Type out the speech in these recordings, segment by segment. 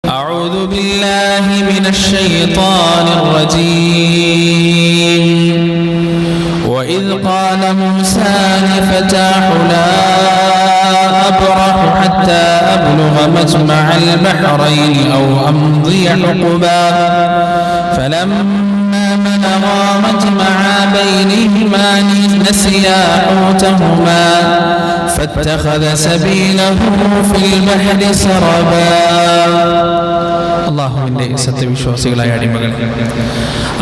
أعوذ بالله من الشيطان الرجيم وإذ قال موسى لفتاه لا أبرح حتى أبلغ مجمع البحرين أو أمضي حقبا فلما بلغا مجمع بينهما نسيا حوتهما فاتخذ سبيله في البحر سربا. അള്ളാഹുവിൻ്റെ സത്യവിശ്വാസികളായ അടിമകൾ,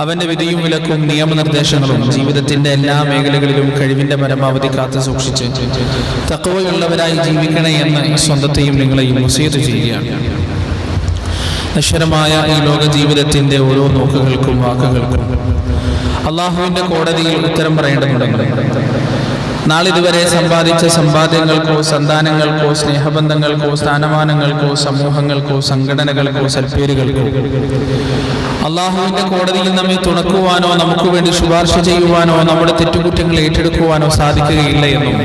അവൻ്റെ വിധിയും വിലക്കും നിയമനിർദ്ദേശങ്ങളും ജീവിതത്തിൻ്റെ എല്ലാ മേഖലകളിലും കഴിവിൻ്റെ പരമാവധി കാത്തു സൂക്ഷിച്ച് തഖ്വയുള്ളവരായി ജീവിക്കണേ എന്ന് സ്വന്തത്തെയും നിങ്ങളെയും വസിയത്ത് ചെയ്യുകയാണ്. നശ്വരമായ ഈ ലോക ജീവിതത്തിൻ്റെ ഓരോ നോക്കുകൾക്കും വാക്കുകൾക്കും അള്ളാഹുവിൻ്റെ കോടതിയിൽ ഉത്തരം പറയേണ്ടതുണ്ടെന്ന് നാളിതുവരെ സമ്പാദിച്ച സമ്പാദ്യങ്ങൾക്കോ സന്താനങ്ങൾക്കോ സ്നേഹബന്ധങ്ങൾക്കോ സ്ഥാനമാനങ്ങൾക്കോ സമൂഹങ്ങൾക്കോ സംഘടനകൾക്കോ സൽപ്പേരുകൾക്കോ അള്ളാഹുവിന്റെ കോടതിയിൽ നമ്മെ തുണക്കുവാനോ നമുക്ക് വേണ്ടി ശുപാർശ ചെയ്യുവാനോ നമ്മുടെ തെറ്റുകുറ്റങ്ങൾ ഏറ്റെടുക്കുവാനോ സാധിക്കുകയില്ല എന്നും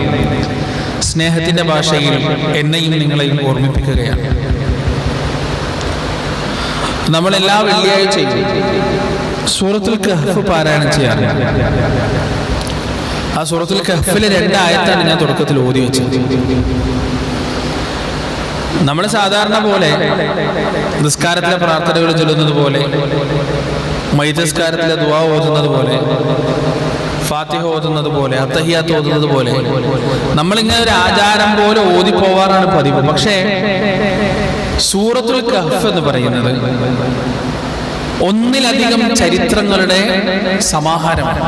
സ്നേഹത്തിന്റെ ഭാഷയിൽ എന്നെയും നിങ്ങളെയും ഓർമ്മിപ്പിക്കുകയാണ്. നമ്മളെല്ലാ വെള്ളിയാഴ്ചയും സൂറത്തുൽ കഹ്ഫ് പാരായണം ചെയ്യാറുണ്ട്. ആ സൂറത്തുൽ കഹ്ഫിലെ 2 ആയത്താണ് ഞാൻ തുടക്കത്തിൽ ഓതി വെച്ചത്. നമ്മൾ സാധാരണ പോലെ നിസ്കാരത്തിലെ പ്രാർത്ഥനകൾ ചൊല്ലുന്നത് പോലെ, മയ്യിദ് ദുആ ഓതുന്നത് പോലെ, ഫാത്തിഹ ഓതുന്നത് പോലെ, അത്തഹിയാത്ത് ഓതുന്നത് പോലെ നമ്മളിങ്ങനെ ഒരു ആചാരം പോലെ ഓതി പോവാറാണ് പതിവ്. പക്ഷേ സൂറത്തുൽ കഹ്ഫ് എന്ന് പറയുന്നത് ഒന്നിലധികം ചരിത്രങ്ങളുടെ സമാഹാരമാണ്.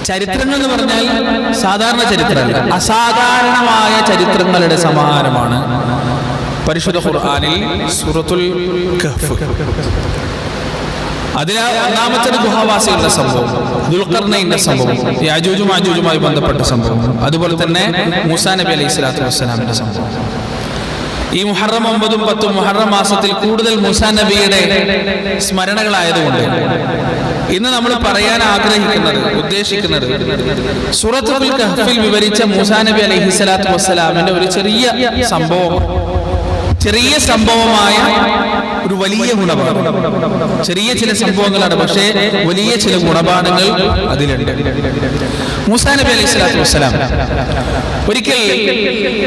ചരിത്രങ്ങൾ എന്ന് പറഞ്ഞാൽ സാധാരണ ചരിത്രമല്ല, അസാധാരണമായ ചരിത്രങ്ങളുടെ സമാഹാരമാണ് പരിശുദ്ധ ഖുർആനിൽ സൂറത്തുൽ കഹ്ഫ്. അതിൽ ഒന്നാമത്തെ ഗുഹാവാസികളുടെ സംഭവം, ദുൽഖർനൈന്റെ സംഭവം, യാജൂജും മാജൂജുമായി ബന്ധപ്പെട്ട സംഭവം, അതുപോലെ തന്നെ മൂസാ നബി അലൈഹി സ്വലാത്തു വസ്സലാമിന്റെ സംഭവം. ഈ മുഹറം 9, 10 മുഹറം മാസത്തിൽ കൂടുതൽ മൂസാ നബിയുടെ സ്മരണകളായതുകൊണ്ട് ഇന്ന് നമ്മൾ പറയാൻ ആഗ്രഹിക്കുന്നത്, ഉദ്ദേശിക്കുന്നത് സൂറത്തുൽ കഹ്ഫിൽ വിവരിച്ച മൂസാ നബി അലൈഹി സ്വലാത്തു വസ്സലാമിന്റെ ഒരു ചെറിയ സംഭവമായ ഒരു വലിയ ഗുണപാഠം. ചെറിയ ചില സംഭവങ്ങളാണ്, പക്ഷേ വലിയ ചില ഗുണപാഠങ്ങൾ അതിലുണ്ട്. മൂസാ നബി അലൈഹി സ്വലാത്തു വസ്സലാം ഒരിക്കൽ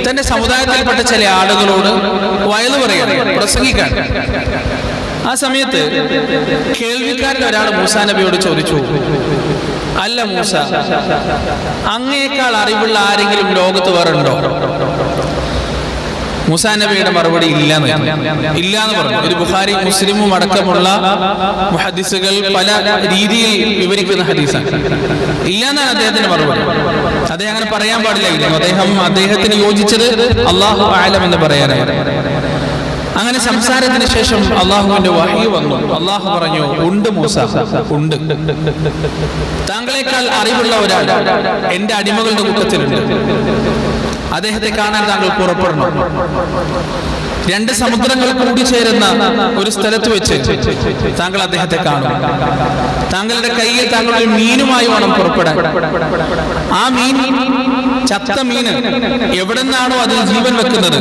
തന്റെ സമുദായത്തിൽപ്പെട്ട ചില ആളുകളോട് വയലു പറയാണ്, പ്രസംഗിക്കാൻ. ആ സമയത്ത് കേൾവിക്കാരൻ ഒരാൾ മൂസാ നബിയോട് ചോദിച്ചു, അല്ല മൂസ, അങ്ങേക്കാൾ അറിവുള്ള ആരെങ്കിലും ലോകത്ത് വേറുണ്ടോ? മൂസാ നബിയുടെ മറുപടി ഇല്ലാന്ന് പറഞ്ഞു. ഒരു ബുഖാരി മുസ്ലിമും അടക്കമുള്ള മുഹദ്ദിസുകൾ പല രീതിയിൽ വിവരിക്കുന്ന ഹദീസാണ്. ഇല്ലാന്നാണ് അദ്ദേഹത്തിന്റെ മറുപടി. അദ്ദേഹം അങ്ങനെ പറയാൻ പാടില്ലായിരുന്നു. അദ്ദേഹത്തിന് യോജിച്ചത് അല്ലാഹു അഅലം എന്ന് പറയാനായിരുന്നു. അങ്ങനെ സംസാരത്തിന് ശേഷം അള്ളാഹുവിന്റെ വഹി വന്നു. അള്ളാഹു പറഞ്ഞു, ഉണ്ട് മൂസ, ഉണ്ട്. താങ്കളെക്കാൾ അറിവുള്ള ഒരാൾ എന്റെ അടിമകളുടെ കൂട്ടത്തിലുണ്ട്. അദ്ദേഹത്തെ കാണാൻ താങ്കൾ പുറപ്പെടണം. 2 സമുദ്രങ്ങൾ കൂടിച്ചേരുന്ന ഒരു സ്ഥലത്ത് വെച്ച് താങ്കൾ അദ്ദേഹത്തെ കാണും. താങ്കളുടെ കയ്യിൽ താങ്കൾ ഒരു മീനുമായി വേണം പുറപ്പെടാൻ. ആ മീൻ, ചത്ത മീന് എവിടെ നിന്നാണോ അതിൽ ജീവൻ വെക്കുന്നത്,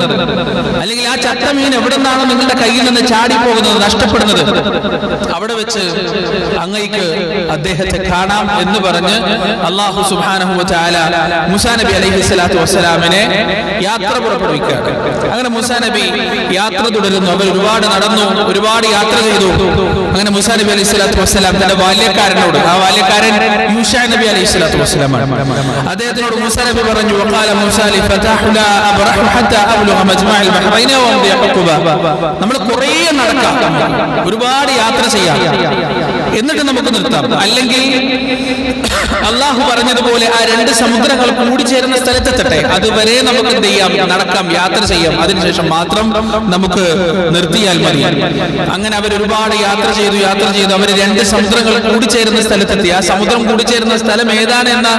അല്ലെങ്കിൽ ആ ചത്ത മീൻ എവിടെ നിന്നാണോ നിങ്ങളുടെ കയ്യിൽ നിന്ന് ചാടിപ്പോകുന്നത്, നഷ്ടപ്പെടുന്നത്, അവിടെ വെച്ച് അങ്ങയ്ക്ക് അദ്ദേഹത്തെ കാണാം എന്ന് പറഞ്ഞ് അല്ലാഹു സുബ്ഹാനഹു വ തആല മൂസാ നബി അലൈഹി സ്വലാത്തു വസ്സലാമിനെ യാത്ര പുറപ്പെടുവിക്കുകയാണ്. അങ്ങനെ മൂസാ നബി യാത്ര തുടരുന്നു. അവർ ഒരുപാട് നടന്നു, ഒരുപാട് യാത്ര ചെയ്തു. അങ്ങനെ മൂസാ നബി അലൈഹി സ്വലാത്തു വസ്സലാം തന്റെ ബാല്യക്കാരനോട്, ആ ബാല്യക്കാരൻ യൂശാ നബി അലൈഹി സ്വലാത്തു വസ്സലാമാണ്, അദ്ദേഹത്തിനോട് മൂസാ നബി പറഞ്ഞു, വഖാല മൂസാ ലിഫതാഹു ലാ അബ്റഹു ഹത്താ അബ്ലുഗ മജ്മഅൽ ബഹ്റൈന വഅംദിയ ഹഖബ. നമ്മൾ കുറേ നടക്കാം, ഒരുപാട് യാത്ര ചെയ്യാം, എന്നിട്ട് നമുക്ക് നിർത്താം. അല്ലെങ്കിൽ അള്ളാഹു പറഞ്ഞതുപോലെ ആ 2 സമുദ്രങ്ങൾ കൂടിച്ചേരുന്ന സ്ഥലത്തെത്തട്ടെ, അതുവരെ നമുക്ക് എന്ത് ചെയ്യാം, നടക്കാം, യാത്ര ചെയ്യാം. അതിനുശേഷം മാത്രം നമുക്ക് നിർത്തിയാൽ മതി. അങ്ങനെ അവർ ഒരുപാട് യാത്ര ചെയ്തു. അവർ 2 സമുദ്രങ്ങൾ കൂടിച്ചേരുന്ന സ്ഥലത്തെത്തി. ആ സമുദ്രം കൂടിച്ചേരുന്ന സ്ഥലം ഏതാണ് എന്ന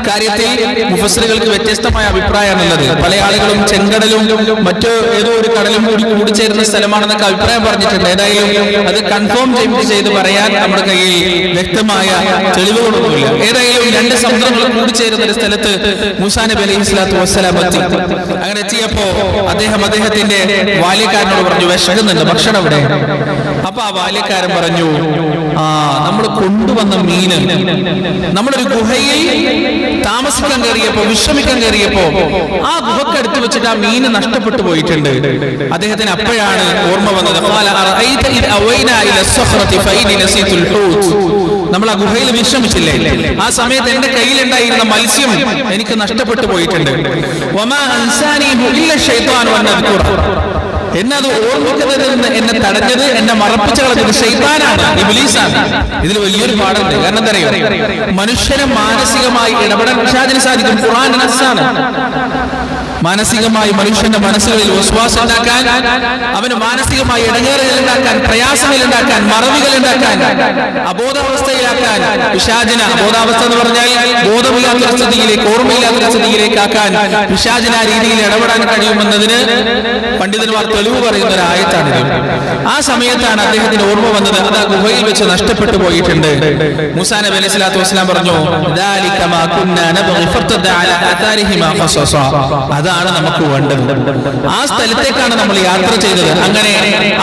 കാര്യത്തിൽ മുഫസ്സിറുകൾക്ക് ആളുകൾക്ക് വ്യത്യസ്തമായ അഭിപ്രായമാണുള്ളത്. പല ആളുകളും ചെങ്കടലും മറ്റു ഏതോ ഒരു കടലും കൂടി കൂടിച്ചേരുന്ന സ്ഥലമാണെന്നൊക്കെ അഭിപ്രായം പറഞ്ഞിട്ടുണ്ട്. ഏതായാലും അത് കൺഫേം ചെയ്ത് പറയാൻ നമ്മുടെ കയ്യിൽ വ്യക്തമായ തെളിവുകളൊന്നുമില്ല. ഏതായാലും രണ്ട് സമുദ്രങ്ങൾ കൂടിച്ചേരുന്ന ഒരു സ്ഥലത്ത് മൂസാ നബി അലൈഹി സ്വലാത്തു വസ്സലാം എത്തി. അങ്ങനെ എത്തിയപ്പോ അദ്ദേഹത്തിന്റെ ബാല്യക്കാരനോട് പറഞ്ഞു, വിശക്കുന്നുണ്ട്, ഭക്ഷണം ഇവിടെ. അപ്പൊ ആ ബാല്യക്കാരൻ പറഞ്ഞു, നമ്മൾ കൊണ്ടുവന്ന മീന് നമ്മളൊരു ഗുഹയിൽ താമസിക്കാൻ കയറിയപ്പോ, വിശ്രമിക്കാൻ കയറിയപ്പോ ആ ഗുഹക്കടുത്ത് വെച്ചിട്ട് ആ മീന് നഷ്ടപ്പെട്ടു പോയിട്ടുണ്ട്. അദ്ദേഹത്തിന് അപ്പോഴാണ് ഓർമ്മ വന്നത്, നമ്മൾ ആ ഗുഹയിൽ വിശ്രമിച്ചില്ലേ, ആ സമയത്ത് എന്റെ കയ്യിലുണ്ടായിരുന്ന മത്സ്യം എനിക്ക് നഷ്ടപ്പെട്ടു പോയിട്ടുണ്ട്. എന്നെ അത് ഓർമ്മിക്കുന്നതിൽ നിന്ന് എന്നെ തടഞ്ഞത്, എന്നെ മറപ്പിച്ചു കളഞ്ഞത് ശൈത്താനാണ്, ഇബ്ലീസാണ്. ഇതിൽ വലിയൊരു പാടുണ്ട്. കാരണം എന്താ അറിയോ, മനുഷ്യനെ മാനസികമായി ഇടപെടാൻ പിശാചിന് സാധിക്കും. ഖുർആൻ നസ്സാണ്. മാനസികമായി മനുഷ്യന്റെ മനസ്സുകളിൽ വിശ്വാസം ഉണ്ടാക്കാൻ, അവന് മാനസികമായി ഇടങ്ങേറുകൾ ഉണ്ടാക്കാൻ, പ്രയാസങ്ങൾ ഉണ്ടാക്കാൻ, മറവികൾ ഉണ്ടാക്കാൻ, അബോധാവസ്ഥയിലാക്കാൻ പിശാചിന, അബോധാവസ്ഥ എന്ന് പറഞ്ഞാൽ ബോധമില്ലാത്ത സ്ഥിതിയിലേക്ക്, ഓർമ്മയില്ലാത്ത സ്ഥിതിയിലേക്ക് ആക്കാൻ പിശാചിന രീതിയിൽ ഇടപെടാൻ കഴിയുമെന്നതിന് പണ്ഡിതന്മാർ തെളിവ് പറയുന്ന ഒരു ആയത്താണിത്. ആ സമയത്താണ് അദ്ദേഹത്തിന് ഓർമ്മ വന്നത്, അത് ആ ഗുഹയിൽ വെച്ച് നഷ്ടപ്പെട്ടു പോയിട്ടുണ്ട്. മൂസാ നബി അലൈഹി സ്വലാത്തു വസ്സലാം പറഞ്ഞു, അതാണ് നമുക്ക് വേണ്ടത്. ആ സ്ഥലത്തേക്കാണ് നമ്മൾ യാത്ര ചെയ്തത്. അങ്ങനെ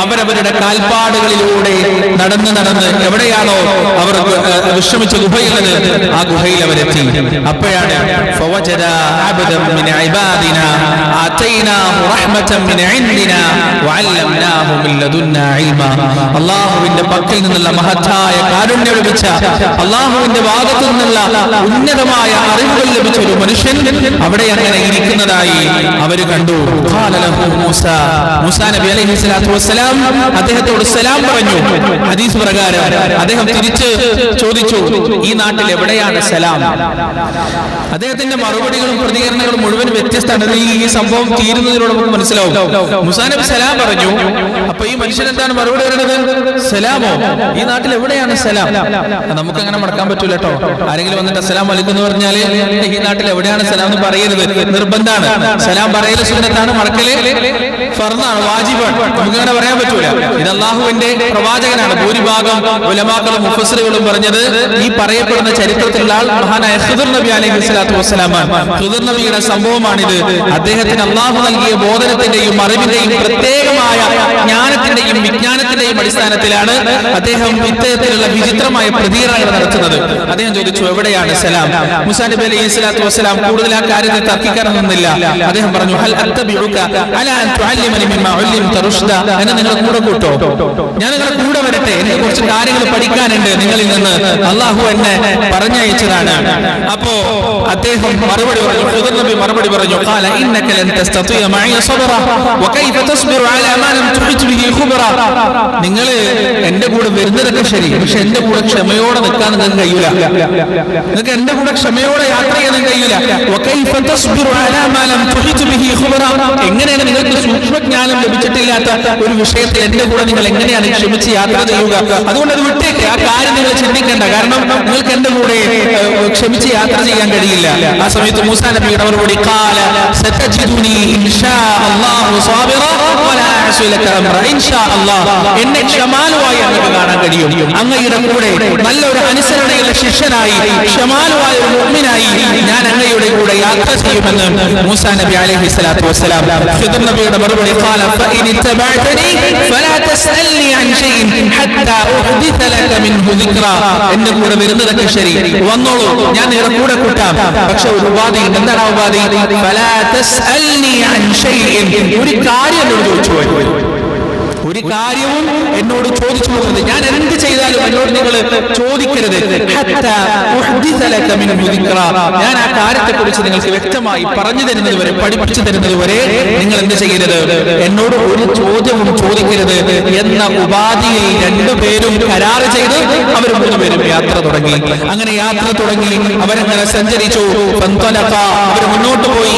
അവരവരുടെ കാൽപ്പാടുകളിലൂടെ നടന്ന് എവിടെയാണോ അവർ വിശ്രമിച്ച ഗുഹയുള്ളത്, ആ ഗുഹയിൽ അവരെത്തി. അപ്പോഴാണ് അള്ളാഹുവിന്റെ പക്കൽ നിന്നുള്ള മഹത്തായ കാരുണ്യം ലഭിച്ച, അള്ളാഹുവിന്റെ ഭാഗത്തു നിന്നുള്ള ഉന്നതമായ അറിവുകൾ ലഭിച്ച ഒരു മനുഷ്യൻ അവിടെ അങ്ങനെ ഇരിക്കുന്നതായി അവര് കണ്ടു. മൂസാ നബി അലൈഹി സ്വലാത്തു വസ്സലാം അദ്ദേഹത്തോട് സലാം പറഞ്ഞു. ഹദീസ് പ്രകാരം അദ്ദേഹം തിരിച്ച് ചോദിച്ചു, ഈ നാട്ടിൽ എവിടെയാണ് സലാം? അദ്ദേഹത്തിന്റെ മറുപടികളും പ്രതികരണങ്ങളും മുഴുവൻ വ്യത്യസ്തമാണ്. ഈ സംഭവം തീരുന്നതിലൂടെ നമുക്ക് മനസ്സിലാവും. മൂസാ നബി സലാം പറഞ്ഞു. അപ്പൊ ഈ മനുഷ്യൻ എന്താണ് മറുപടി പറയുന്നത്? സലാമോ? ഈ നാട്ടിൽ എവിടെയാണ് സലാം? നമുക്ക് അങ്ങനെ മടക്കാൻ പറ്റൂല കേട്ടോ. ആരെങ്കിലും വന്നിട്ട് അസ്സലാം അലൈക്കും എന്ന് പറഞ്ഞാല് ഈ നാട്ടിൽ എവിടെയാണ് സലാം എന്ന് പറയരുത്, നിർബന്ധമാണ്. സലാം പറയല് സുന്നത്താണ്, മടക്കല് ഫർദാണ്, വാജിബാണ്. നമുക്ക് അങ്ങനെ പറയാൻ പറ്റൂല. ഇത് അല്ലാഹുവിന്റെ പ്രവാചകനാണ്. ഭൂരിഭാഗം ഉലമാക്കളും മുഫസ്സിറുകളും പറഞ്ഞത് ഈ പറയപ്പെടുന്ന ചരിത്രത്തിലുള്ള ആൾ മഹാനായ ഖിദ്ർ നബി അലൈഹി സ്വലാത്തു വസ്സലാമാണ്. ഖിദ്ർ നബിയുടെ സംഭവമാണിത്. അദ്ദേഹത്തിന് അല്ലാഹു നൽകിയ ബോധനത്തിന്റെയും അറിവിന്റെയും പ്രത്യേകമായ ജ്ഞാനത്തിന്റെയും വിജ്ഞാനത്തിന്റെയും അടിസ്ഥാനത്തിലാണ് അദ്ദേഹം ഇത്തരത്തിലുള്ള വിചിത്രമായ പ്രതികരണങ്ങൾ നടത്തുന്നത്. അദ്ദേഹം ചോദിച്ചു, എവിടെയാണ് സലാം? മൂസാ നബി അലൈഹി സ്വലാത്തു വസ്സലാം കൂടുതൽ ആ കാര്യത്തെ തർക്കിക്കാനൊന്നുമില്ല. അദ്ദേഹം പറഞ്ഞു, ഹൽ അത്തബിഉക അലാ അൻ തുഅല്ലിമനി മിമ്മാ ഉല്ലിംത റുഷ്ദ, എന്നെ നിങ്ങൾ കൂടെ കൂട്ടോ, ഞാൻ നിങ്ങളുടെ കൂടെ വരട്ടെ, എനിക്ക് കുറച്ച് കാര്യങ്ങൾ പഠിക്കാനുണ്ട് നിങ്ങളിൽ നിന്ന്, അല്ലാഹു എന്നെ പറഞ്ഞയച്ചതാണ്. അപ്പോ അദ്ദേഹം മറുപടി പറഞ്ഞു, ഖിദ്ർ നബി മറുപടി പറഞ്ഞു, ഖാല ഇന്നക ലൻ തസ്തതിയ മഇ സബ്റ വകൈഫ തസ്ബിറു അലാ മാ ലം തുഹിത് ബിഹി ഖുബ്റ. നിങ്ങൾ എന്റെ കൂടെ വരുന്നതൊക്കെ ശരി, പക്ഷെ എന്റെ കൂടെ ക്ഷമയോടെ നിൽക്കാൻ നിങ്ങൾക്ക് കഴിയൂല. നിങ്ങൾക്ക് എന്റെ കൂടെ ക്ഷമയോടെ യാത്ര ചെയ്യാൻ കഴിയൂല. വകൈഫ തസ്ബിറു അലാ മാ ലം തുഹിത് ബിഹി ഖുബ്റ. എങ്ങനെയാണ് നിങ്ങൾക്ക് സൂക്ഷ്മജ്ഞാനം ലഭിച്ചിട്ടില്ലാത്ത ഒരു വിഷയത്തിൽ എന്റെ കൂടെ നിങ്ങൾ എങ്ങനെയാണ് ക്ഷമിച്ച് യാത്ര ചെയ്യുക? അതുകൊണ്ട് അത് വിട്ടേക്ക്, ആ കാര്യം നിങ്ങൾ ചിന്തിക്കേണ്ട. കാരണം നിങ്ങൾക്ക് എന്റെ കൂടെ ക്ഷമിച്ച് യാത്ര ചെയ്യാൻ കഴിയില്ല. ആ സമയത്ത് മൂസാ നബിയുടെ മറുപടി, ഖാല സതജിദുനി ഇൻഷാ അല്ലാഹു സാബിറ വലാ അഅസി ലക അംറ. ഇൻഷാ അല്ലാഹ് എന്നെ ക്ഷമാലുവായി അങ്ങ് കാണാൻ കഴിയും. അങ്ങയുടെ കൂടെ നല്ലൊരു അനുസരണയുള്ള ശിഷ്യനായി, ക്ഷമാലുവായ ഒരു മുഅ്മിനായി ഞാൻ അങ്ങയുടെ കൂടെ യാത്ര ചെയ്യുമെന്ന് മൂസാ നബി അലൈഹി സ്വലാത്തു വസ്സലാം. ഖിദ്ർ നബിയുടെ മറുപടി, ഖാല ഫഇൻ ഇത്തബഅതനി ഫലാ തസ്അൽനി അൻ ഷൈഇൻ ഹത്താ ഉഹ്ദിഥ ലക മിൻഹു ദിക്റ. എന്റെ കൂടെ വരുന്നതൊക്കെ ശരി, വന്നോളൂ, ഞാൻ നിങ്ങളുടെ കൂടെ കൂട്ടാം. പക്ഷെ ഒരു ഉപാധി. എന്താണ് ഉപാധി? ഫലാ തസ്അൽനി അൻ ഷൈഇൻ. ഒരു കാര്യം എന്നോട് ചോദിച്ചു പോയി, ഒരു കാര്യവും എന്നോട് ചോദിച്ചു പോകുന്നത്, ഞാൻ എന്ത് ചെയ്താലും എന്നോട് നിങ്ങൾ ചോദിക്കരുത്. ഞാൻ ആ കാര്യത്തെ കുറിച്ച് നിങ്ങൾക്ക് വ്യക്തമായി പറഞ്ഞു തരുന്നത് വരെ, പഠിപ്പിച്ചു തരുന്നത് വരെ നിങ്ങൾ എന്ത് ചെയ്യരുത്, എന്നോട് ഒരു ചോദ്യവും ചോദിക്കരുത് എന്ന ഉപാധിയിൽ രണ്ടുപേരും കരാറ് ചെയ്ത് അവർ മൂന്നുപേരും യാത്ര തുടങ്ങി. അങ്ങനെ യാത്ര തുടങ്ങി, അവരങ്ങനെ സഞ്ചരിച്ചു. അവർ മുന്നോട്ട് പോയി.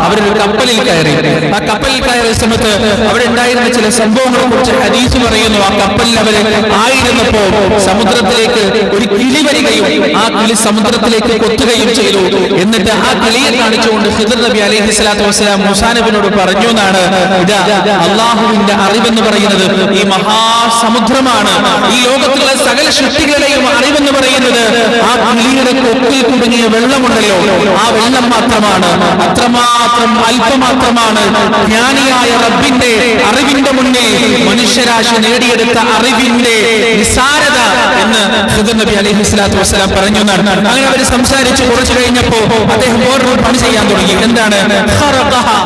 അവരൊരു കപ്പലിൽ കയറി. ആ കപ്പലിൽ കപ്പലിൽ കയറിയ സമയത്ത് അവിടെ ഉണ്ടായിരുന്ന ചില സംഭവങ്ങളെ കുറിച്ച് ഹദീസ് പറയുന്നു. ആ കപ്പലിൽ അവര് ആയിരുന്നപ്പോ സമുദ്രത്തിലേക്ക് ഒരു കിളി വരികയും ആ കിളി സമുദ്രത്തിലേക്ക് കൊത്തുകയും ചെയ്തു. എന്നിട്ട് ആ കിളിയെ കാണിച്ചുകൊണ്ട് ഖിദ്ർ നബി അലൈഹി സ്വലാത്തു വസ്സലാം മൂസാ നബിയോട് പറഞ്ഞു എന്നാണ്, ഇതാ അള്ളാഹുവിന്റെ അറിവെന്ന് പറയുന്നത് ഈ മഹാസമുദ്രമാണ്. ഈ ലോകത്തിലുള്ള സകല സൃഷ്ടികളുടെയും അറിവെന്ന് പറയുന്നത് ആ കിളിയുടെ കൊക്കിൽ കുടുങ്ങിയ വെള്ളമുണ്ടല്ലോ, ആ വെള്ളം മാത്രമാണ്. അത്രമാത്രം അല്പമാത്രമാണ് ജ്ഞാനിയായ റബ്ബിന്റെ അറിവിന്റെ മുന്നിൽ മനുഷ്യരാശി നേടിയെടുത്ത അറിവിന്റെ നിസാരത എന്ന് ഖിദ്ർ നബി അലൈഹി സ്വലാത്തു വസ്സലാം പറഞ്ഞു എന്നാണ്. അങ്ങനെ അവർ സംസാരിച്ച് കുറച്ചു കഴിഞ്ഞപ്പോ അദ്ദേഹം വേറൊരു പണി ചെയ്യാൻ തുടങ്ങി. എന്താണ്?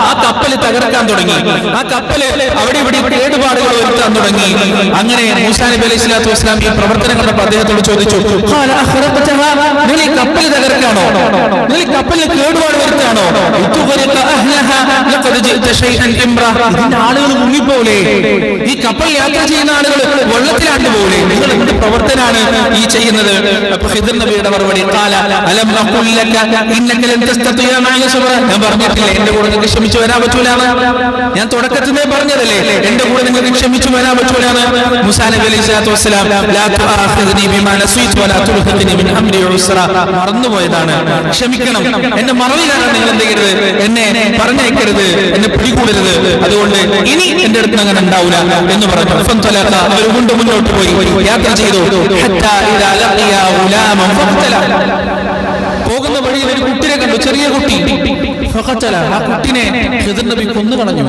ആ കപ്പല് തകർക്കാൻ തുടങ്ങി. ആ കപ്പല് അവിടെ ഇവിടെ കേടുപാടുകൾ വരുത്താൻ തുടങ്ങി. അങ്ങനെ മൂസാ നബി അലൈഹി സ്വലാത്തു വസ്സലാം ഈ പ്രവർത്തനം കണ്ടപ്പോൾ അദ്ദേഹത്തോട് ചോദിച്ചു, നിങ്ങൾ ഈ കപ്പല് തകർക്കാണോ? നിങ്ങൾ ഈ കപ്പലിന് കേടുപാട് വരുത്താണോ? ഇതിന്റെ ആളുകൾ മുങ്ങിപ്പോലെ, ഈ കപ്പൽ യാത്ര ചെയ്യുന്ന ആളുകൾ വെള്ളത്തിലാണ്ടുപോലെ, നിങ്ങൾ എന്ത് പ്രവർത്തനാണ് ഈ ചെയ്യുന്നത്? അപ്പൊ ഖിദ്ർ നബിയുടെ മറുപടി, ഞാൻ പറഞ്ഞിട്ടില്ലേ എന്റെ കൂടെ നിങ്ങൾക്ക് ക്ഷമിച്ചു വരാൻ പറ്റൂലാണ്? ഞാൻ തുടക്കത്തിലേ പറഞ്ഞതല്ലേ എന്റെ കൂടെ നിങ്ങൾക്ക് ക്ഷമിച്ചു വരാൻ പറ്റൂലാണ്? മൂസാ നബി അലൈഹി സ്വലാത്തു വസ്സലാം മറന്നുപോയതാണ്, ക്ഷമിക്കണം, എന്നെ മറവിലാണ്, നിങ്ങൾ എന്ത് ചെയ്യരുത്, എന്നെ പറഞ്ഞയക്കരുത്, എന്നെ പിടികൂടരുത്, അതുകൊണ്ട് ഇനി എന്റെ അടുത്ത് അങ്ങനെ ഉണ്ടാവില്ല എന്ന് പറഞ്ഞു. അവർ കൊണ്ട് മുന്നോട്ട് പോയി യാത്ര ചെയ്തു. പോകുന്ന വഴിയിൽ ഒരു കുട്ടിയെ കണ്ടു, ചെറിയ കുട്ടി. ആ കുട്ടിനെ ഖിദ്ർ നബി കൊന്നു കളഞ്ഞു.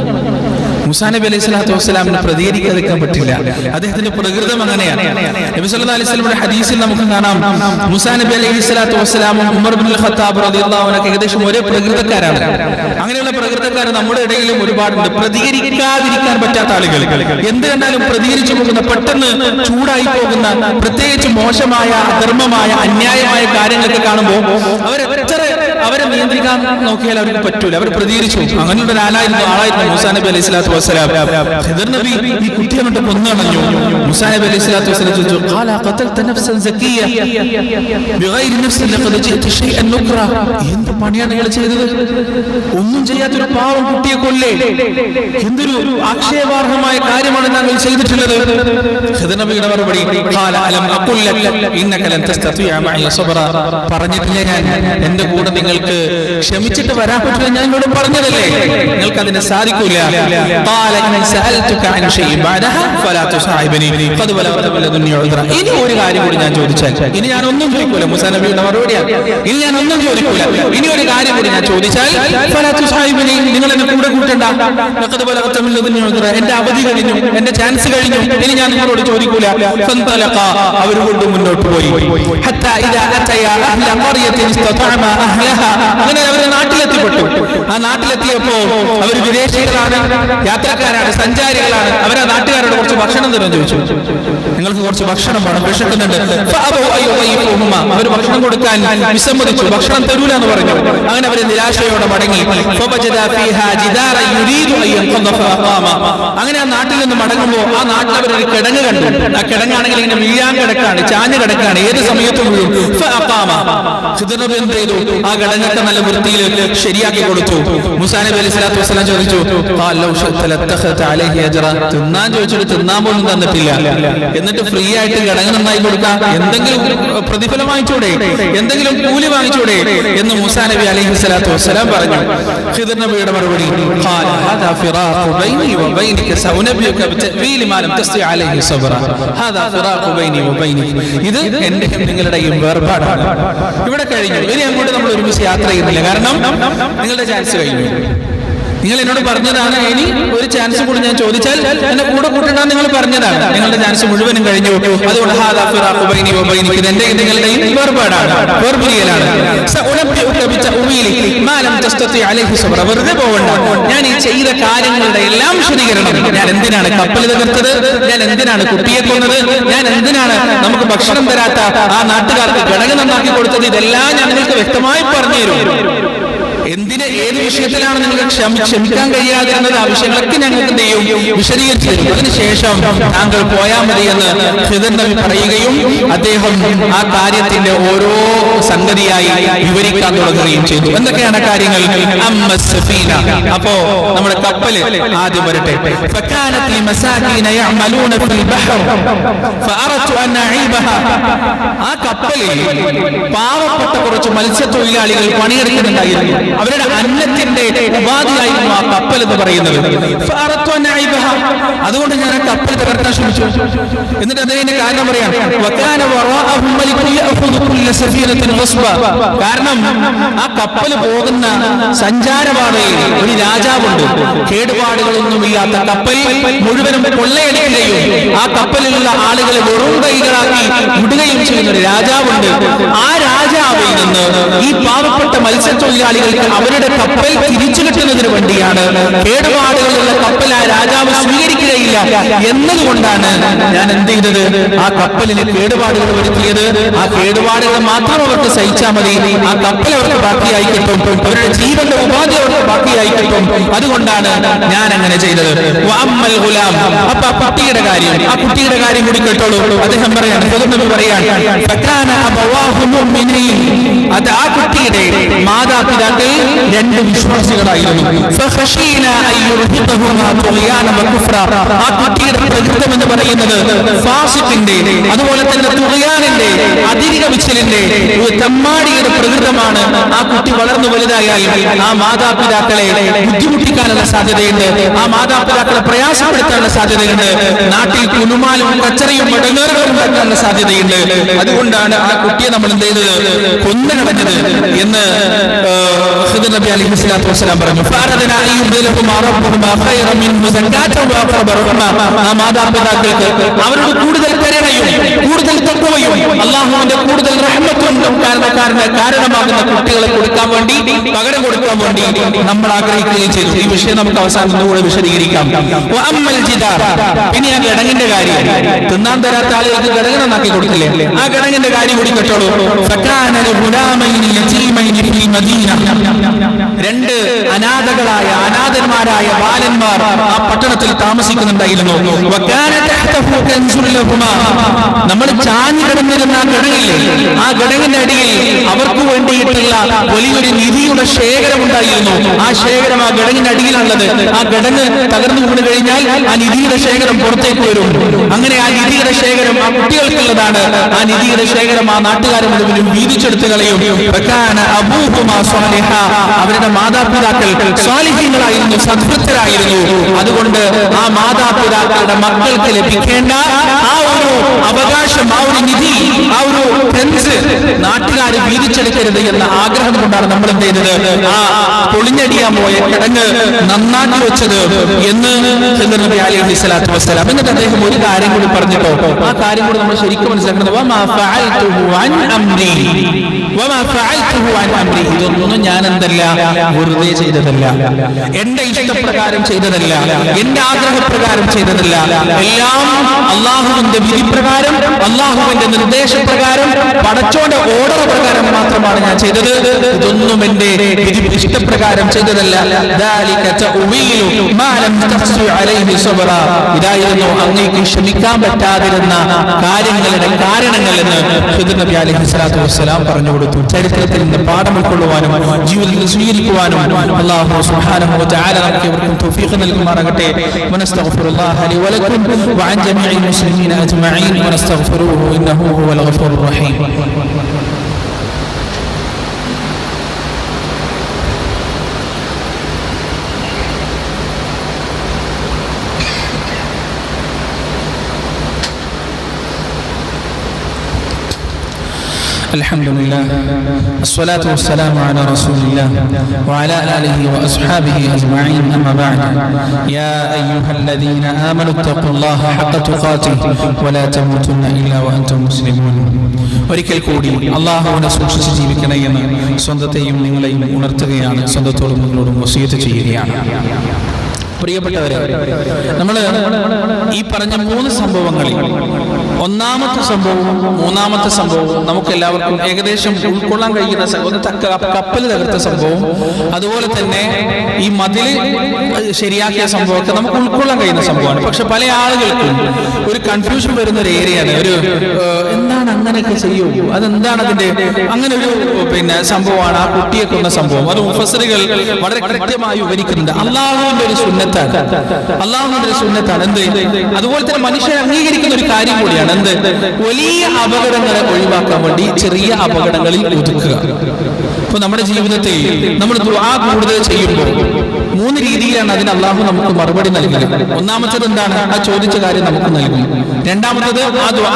മൂസാ നബി അലൈഹി സ്വലാത്തു വസ്സലാമിന് പ്രതികരിക്കാതിരിക്കാൻ പറ്റില്ല. അദ്ദേഹത്തിന്റെ പ്രകൃതം അങ്ങനെയാണ്. നബി സല്ലല്ലാഹു അലൈഹി വസല്ലമയുടെ ഹദീസിൽ നമുക്ക് കാണാം, മൂസാ നബി അലൈഹി സ്വലാത്തു വസ്സലാമും ഉമർ ഇബ്നുൽ ഖത്താബ് റളിയല്ലാഹു അൻഹു ഏകദേശം ഒരേ പ്രകൃതക്കാരാണ്. അങ്ങനെയുള്ള പ്രകൃതക്കാർ നമ്മുടെ ഇടയിലും ഒരുപാടുണ്ട്. പ്രതികരിക്കാതിരിക്കാൻ പറ്റാത്ത ആളുകൾ, എന്ത് കണ്ടാലും പ്രതികരിച്ചു പോകുന്ന, പെട്ടെന്ന് ചൂടായി പോകുന്ന, പ്രത്യേകിച്ച് മോശമായ, അധർമ്മമായ, അന്യായമായ കാര്യങ്ങളൊക്കെ കാണുമ്പോൾ അവരെ നിയന്ത്രിക്കാൻ നോക്കിയാൽ അവർക്ക് പറ്റൂല, അവർ പ്രതികരിച്ചു. അങ്ങനെയുള്ള ആളായിരുന്നു മൂസാ നബി അലൈഹി സ്വലാത്തു വസ്സലാം. ഖിദ്ർ നബി ഈ കുട്ടിയെ കൊണ്ട് കൊന്നളഞ്ഞു. മൂസാ നബി അലൈഹി സ്വലാത്തു വസ്സലാം ചോദിച്ചു, എന്ത് പണിയാണ് നിങ്ങൾ ചെയ്തത്? ഒന്നും ചെയ്യാത്തൊരു പാവം കുട്ടിയെ കൊല്ലേ, എന്തൊരു ആക്ഷേപാർഹമായ കാര്യമാണ് താങ്കൾ ചെയ്തിട്ടുള്ളത്? ഖിദ്ർ നബിയുടെ മറുപടി, പറഞ്ഞിട്ടില്ലേ ഞാൻ എന്റെ കൂടെ നിങ്ങൾക്ക് ക്ഷമിച്ചിട്ട് വരാൻ പറ്റില്ല, ഞാൻ എന്നോട് പറഞ്ഞതല്ലേ, നിങ്ങൾക്ക് അതിന് സാധിക്കൂല. ഇനി ഒരു കാര്യം കൂടി ഞാൻ ചോദിച്ചാൽ, ഇനി ഞാൻ ഒന്നും ചോദിക്കൂല. മൂസാ നബിയുടെ മറുപടിയാണ്, ഇനി ഞാൻ ഒന്നും ചോദിക്കൂല. ഇനി ഒരു കാര്യം കൂടി ഞാൻ ചോദിച്ചാൽ, നിങ്ങൾ എന്നെ കൂടെ കൂട്ടണ്ട, എന്റെ അവധി കഴിഞ്ഞു, എന്റെ ചാൻസ് കഴിഞ്ഞു, ഇനി ഞാൻ നിങ്ങളോട് ചോദിക്കൂല. അവർ കൊണ്ട് മുന്നോട്ട് പോയി. അങ്ങനെ അവര് നാട്ടിലെത്തിപ്പെട്ടു. ആ നാട്ടിലെത്തിയപ്പോ അവർ വിദേശികളാണ്, യാത്രക്കാരാണ്, സഞ്ചാരികളാണ്. അവരാ നാട്ടുകാരോട് കുറച്ച് ഭക്ഷണം തരാൻ ചോദിച്ചു. നിങ്ങൾക്ക് കുറച്ച് ഭക്ഷണം വേണം, വിശക്കുന്നുണ്ട്. അവർ ഭക്ഷണം കൊടുക്കാൻ വിസമ്മതിച്ചു, ഭക്ഷണം തരൂല എന്ന് പറഞ്ഞു. അങ്ങനെ അവര് നിരാശയോടെ മടങ്ങി. അങ്ങനെ ആ നാട്ടിൽ നിന്ന് മടങ്ങുമ്പോൾ ആ നാട്ടിൽ അവരൊരു കിടങ്ങ് കണ്ടു. ആ കിടങ്ങാണെങ്കിൽ ഇങ്ങനെ വീഴാൻ കിടക്കാണ്, ചാഞ്ഞു കിടക്കാണ്, ഏത് സമയത്തും വീഴും. ഖിദ്ർ നബി എന്ത് ചെയ്തു? ആ കിടങ്ങൊക്കെ നല്ല വൃത്തിയിൽ ശരിയാക്കി കൊടുത്തു. മൂസാ നബി അലൈഹി സ്വലാത്തു വസ്സലാം ചോദിച്ചു, തിന്നാൻ ചോദിച്ചിട്ട് തിന്നാൻ പോലും തന്നിട്ടില്ല, എന്നിട്ട് ഫ്രീ ആയിട്ട് കിടങ്ങ് നന്നായി കൊടുക്കാം, എന്തെങ്കിലും പ്രതിഫലം വാങ്ങിച്ചൂടെ, എന്തെങ്കിലും കൂലി വാങ്ങിച്ചൂടെ എന്ന് മൂസാ നബി അലൈഹി സ്വലാത്തു വസ്സലാം പറഞ്ഞു. ഖിദ്ർ നബിയുടെ മറുപടി, ഇത് എന്റെ നിങ്ങളുടെയും വേർപാടാണ്, ഇവിടെ കഴിഞ്ഞു, ഇനി അങ്ങോട്ട് നമ്മൾ ഒരുമിച്ച് യാത്ര ചെയ്യുന്നില്ല, കാരണം നിങ്ങളുടെ ചാൻസ് കഴിഞ്ഞു. നിങ്ങൾ എന്നോട് പറഞ്ഞതാണ്, ഇനി ഒരു ചാൻസ് കൂടി ഞാൻ ചോദിച്ചാൽ എന്നെ കൂടെ കൂട്ടണ്ടാന്ന് നിങ്ങൾ പറഞ്ഞതാണ്. നിങ്ങളുടെ ചാൻസ് മുഴുവനും കഴിഞ്ഞു, അതുകൊണ്ട് എന്റെ നിങ്ങളുടെയും വേർപാടാണ്, വേർപിരിയലാണ്. വെറുതെ പോകണ്ട, ഞാൻ ഈ ചെയ്ത കാര്യങ്ങളുടെ എല്ലാം വിശദീകരണം, ഞാൻ എന്തിനാണ് കപ്പൽ തകർത്തത്, ഞാൻ എന്തിനാണ് കുട്ടിയെ കൊന്നത്, ഞാൻ എന്തിനാണ് നമുക്ക് ഭക്ഷണം തരാത്ത ആ നാട്ടുകാർക്ക് ഘടകം നന്നാക്കി കൊടുത്തത്, ഇതെല്ലാം ഞാൻ നിങ്ങൾക്ക് വ്യക്തമായി പറഞ്ഞു തരും. എന്തിന് ഏത് വിഷയത്തിലാണ് നിങ്ങൾക്ക് ക്ഷമിക്കാൻ കഴിയാതിരുന്നത്, ആ വിഷയങ്ങളൊക്കെ ഞങ്ങൾക്ക് എന്ത് ചെയ്യും, വിശദീകരിച്ചു തരും. അതിനുശേഷം താങ്കൾ പോയാൽ മതി എന്ന് ഖിദർ നബി പറയുകയും അദ്ദേഹം ആ കാര്യത്തിന്റെ ഓരോ സംഗതിയായി വിവരിക്കാൻ തുടങ്ങുകയും ചെയ്തു. എന്തൊക്കെയാണ് കാര്യങ്ങൾ? അപ്പോ നമ്മുടെ കപ്പല് ആദ്യം വരട്ടെ. ആ കപ്പലിൽ പാവപ്പെട്ട കുറച്ച് മത്സ്യത്തൊഴിലാളികൾ പണിയെടുക്കുന്നുണ്ടായിരുന്നു. അവരുടെ അന്നത്തിന്റെ ഉപാധിയായിരുന്നു ആ കപ്പൽ എന്ന് പറയുന്നത്. അതുകൊണ്ട് ഞാൻ ആ കപ്പൽ തകർക്കാൻ ശ്രമിച്ചു. എന്നിട്ട് അതിന്റെ കാരണം പറയാം. കാരണം ആ കപ്പൽ പോകുന്ന സഞ്ചാരപാതയിൽ ഒരു രാജാവുണ്ട്. കേടുപാടുകളൊന്നുമില്ലാത്ത കപ്പൽ മുഴുവനും കൊള്ളയടിക്കുകയും ആ കപ്പലിലുള്ള ആളുകളെ വെറും കൈകളാക്കി വിടുകയും ചെയ്യുന്ന ഒരു രാജാവുണ്ട്. ആ രാജാവിൽ നിന്ന് ഈ പാവപ്പെട്ട മത്സ്യത്തൊഴിലാളികൾക്ക് അവരുടെ കപ്പൽ തിരിച്ചു കിട്ടുന്നതിന് വേണ്ടിയാണ് കേടുപാടുകളുള്ള കപ്പൽ ആ രാജാവ് സ്വീകരിക്കുകയില്ല എന്നതുകൊണ്ടാണ് ഞാൻ എന്ത് ചെയ്തത്, ആ കപ്പലിന് കേടുപാടുകൾ വരുത്തിയത്. ആ കേടുപാടുകൾ മാത്രം അവർക്ക് സഹിച്ചാൽ മതി, ആ കപ്പൽ അവർക്ക് ബാക്കിയായി കിട്ടും, അവരുടെ ജീവന്റെ ഉപാധി അവർക്ക് ബാക്കിയായി കിട്ടും. അതുകൊണ്ടാണ് ഞാൻ അങ്ങനെ ചെയ്തത്. അപ്പൊ ആ കുട്ടിയുടെ കാര്യം കൂടി കേട്ടോളൂ. അദ്ദേഹം പറയാണ്, അത് ആ കുട്ടിയുടെ മാതാപിതാക്കൾ രണ്ട് വിശ്വാസികളായിരുന്നു. ആ കുട്ടിയുടെ പ്രകൃതം എന്ന് പറയുന്നത് ഫാസിഖിന്റെ, അതുപോലെ തന്നെ തുഗ്യാനിന്റെ, അതിരികവിച്ചലിന്റെ, തെമ്മാടിയുടെ പ്രകൃതമാണ്. ആ കുട്ടി വളർന്നു വലുതായാൽ ആ മാതാപിതാക്കളെ ബുദ്ധിമുട്ടിക്കാനുള്ള സാധ്യതയുണ്ട്, ആ മാതാപിതാക്കളെ പ്രയാസപ്പെടുത്താനുള്ള സാധ്യതയുണ്ട്, നാട്ടിൽ കുലുമാലും കച്ചറയും മടങ്ങേറുകളും ഉണ്ടാക്കാനുള്ള സാധ്യതയുണ്ട്. അതുകൊണ്ടാണ് ആ കുട്ടിയെ നമ്മൾ എന്ത് ചെയ്തത്, കൊന്നുകളഞ്ഞത് എന്ന് ഖിദർ നബി അലൈഹി സ്വലാത്തു വസ്സലാം പറഞ്ഞു. ആ മാതാപിതാക്കൾക്ക് അവരോട് കൂടുതൽ കരുണയും കൂടുതൽ തഖ്വയും അല്ലാഹുവിന്റെ കൂടുതൽ റഹ്മത്തും കാരണമാകുന്ന കുട്ടികളെ കൊടുക്കാൻ വേണ്ടി, പകരം കൊടുക്കാൻ വേണ്ടി നമ്മൾ ആഗ്രഹിക്കുകയും ചെയ്തു. ഈ വിഷയം നമുക്ക് അവസാനം ഒന്നുകൂടെ വിശദീകരിക്കാം. പിന്നെ ആ ഗടങ്ങിന്റെ കാര്യം, തിന്നാൻ തരാത്ത ആളുകൾക്ക് ഗടങ്ങ് നന്നാക്കി കൊടുക്കില്ലേ, ആ ഗടങ്ങിന്റെ കാര്യം കൂടി കേട്ടോളൂ. രണ്ട് അനാഥന്മാരായ ബാലന്മാർ ആ പട്ടണത്തിൽ താമസിക്കുന്നുണ്ടായിരുന്നു. നമ്മൾ ചാഞ്ഞു കിടന്നിരുന്ന ആ ഗടങ്ങില്ലേ, ആ ഗടങ്ങിന്റെ അടിയിൽ അവർക്ക് വേണ്ടിയിട്ടുള്ള വലിയൊരു നിധിയുടെ ശേഖരമുണ്ടായിരുന്നു. ആ ശേഖരം ആ ഗടങ്ങിന്റെ അടിയിലുള്ളത്. ആ ഗടങ്ങ് തകർന്നു വീണ് കഴിഞ്ഞാൽ ആ നിധിയുടെ ശേഖരം പുറത്തേക്ക് വരും. അങ്ങനെ ആ നിധിയുടെ ശേഖരം ആ കുട്ടികൾക്കുള്ളതാണ്. ആ നിധിയുടെ ശേഖരം ആ നാട്ടുകാരെ മുഴുവനും വീതിച്ചെടുത്ത് കളയും. അവരുടെ മാതാപിതാക്കൾ സ്വാലിഹീങ്ങളായിരുന്നു, സദ്വൃത്തരായിരുന്നു. അതുകൊണ്ട് ആ മാതാപിതാക്കളുടെ മക്കൾക്ക് ലഭിക്കേണ്ട ആ ഒരു അവകാശം, ആ ഒരു നിധി, ആ ഒരു ഫെൻസ് നാട്ടുകാർ വീതിച്ചെടുക്കരുത് എന്ന ആഗ്രഹം കൊണ്ടാണ് നമ്മൾ എന്ത് ചെയ്തത്, ആ പൊളിഞ്ഞടിയാൻ പോയ കിടങ്ങ് നന്നാക്കി വെച്ചത് എന്ന് ഖിദർ നബി അലൈഹി സ്വലാത്തു വസ്സലാം. എന്നിട്ട് അദ്ദേഹം ഒരു കാര്യം കൂടി പറഞ്ഞിട്ടോ, ആ കാര്യം കൂടി നമ്മൾ ശരിക്കും മനസ്സിലാക്കുന്നത്, ഇതൊന്നും ഞാൻ എന്തല്ല വെറുതെ ചെയ്തതല്ല, എന്റെ ഇഷ്ടപ്രകാരം ചെയ്തതല്ല, എന്റെ ആഗ്രഹപ്രകാരം ചെയ്തതല്ല, എല്ലാം അള്ളാഹുവിന്റെ വിധിപ്രകാരം, അള്ളാഹുവിന്റെ നിർദ്ദേശപ്രകാരം, പടച്ചോന്റെ ഓർഡർ പ്രകാരം മാത്രമാണ് ഞാൻ ചെയ്തത്. ഇതൊന്നും എന്റെ ഇഷ്ടപ്രകാരം ചെയ്തതല്ല. ഇതായിരുന്നു അങ്ങേക്ക് ക്ഷമിക്കാൻ പറ്റാതിരുന്ന കാര്യങ്ങളുടെ കാരണങ്ങൾ എന്ന് ഖിദർ നബി അലൈഹി സ്വലാത്തു വസ്സലാം പറഞ്ഞു കൊടുത്തു. ചരിത്രത്തിൽ നിന്ന് പാഠം ഉൾക്കൊള്ളുവാനും ജീവിതത്തിൽ സ്വീകരിക്കുവാനും അല്ലാഹു സുബ്ഹാനഹു വ തആല നമുക്ക് ഇവർക്കും തൗഫീഖ് നൽകുമാറാകട്ടെ. വനസ്തഗ്ഫിറുല്ലാഹ ലി വലക്കും വഅൻ ജമീഇൽ മുസ്ലിമീന അജ്മഈൻ വനസ്തഗ്ഫിറുഹു ഇന്നഹു ഹുവൽ ഗഫൂറുർ റഹീം. الحمد لله الصلاة والسلام على رسول الله وعلى آله وأصحابه أجمعين أما بعد يا أيها الذين آمنوا اتقوا الله حق تقاته ولا تموتن إلا وأنتم مسلمون. ഒരിക്കൽ കൂടി അല്ലാഹുവിനെ സൂക്ഷിച്ച് ജീവിക്കണമെന്ന് സ്വന്തത്തെയും നിങ്ങളെയും ഉണർത്തുകയാണ്, സ്വന്തത്തോടും നിങ്ങളോടും വസിയത്ത് ചെയ്യുകയാണ്. പ്രിയപ്പെട്ടവരെ, നമ്മൾ ഈ പറഞ്ഞ 3 സംഭവങ്ങളിൽ ഒന്നാമത്തെ സംഭവവും മൂന്നാമത്തെ സംഭവവും നമുക്ക് എല്ലാവർക്കും ഏകദേശം ഉൾക്കൊള്ളാൻ കഴിയുന്ന കപ്പൽ തകർത്ത സംഭവവും അതുപോലെ തന്നെ ഈ മതില് ശരിയാക്കിയ സംഭവമൊക്കെ നമുക്ക് ഉൾക്കൊള്ളാൻ കഴിയുന്ന സംഭവമാണ്. പക്ഷെ പല ആളുകൾക്കും ഒരു കൺഫ്യൂഷൻ വരുന്ന ഒരു ഏരിയയാണ്. ഒരു എന്താണ് അങ്ങനെയൊക്കെ ചെയ്യൂ, അതെന്താണ് അതിന്റെ അങ്ങനെ ഒരു സംഭവമാണ് ആ കുട്ടിയെ കൊന്ന സംഭവം. അത് മുഫസ്സിറുകൾ വളരെ കൃത്യമായി വിവരിക്കുന്നുണ്ട്. അള്ളാഹുവിന്റെ ഒരു സുന്നത്താണ്, അള്ളാഹുവിന്റെ ഒരു സുന്നത്താണ്. എന്ത് അതുപോലെ തന്നെ മനുഷ്യൻ അംഗീകരിക്കുന്ന ഒരു കാര്യം കൂടിയാണ്. എന്ത് വലിയ അപകടങ്ങളെ ഒഴിവാക്കാൻ വേണ്ടി ചെറിയ അപകടങ്ങളിൽ ഒതുക്കുക. ഇപ്പൊ നമ്മുടെ ജീവിതത്തിൽ നമ്മൾ ദുആ കൂടുതൽ ചെയ്യുമ്പോൾ 3 രീതിയിലാണ് അതിന് അള്ളാഹു നമുക്ക് മറുപടി നൽകുന്നത്. ഒന്നാമത്തത് എന്താണ്? ആ ചോദിച്ച കാര്യം നമുക്ക് നൽകും. രണ്ടാമത്തത്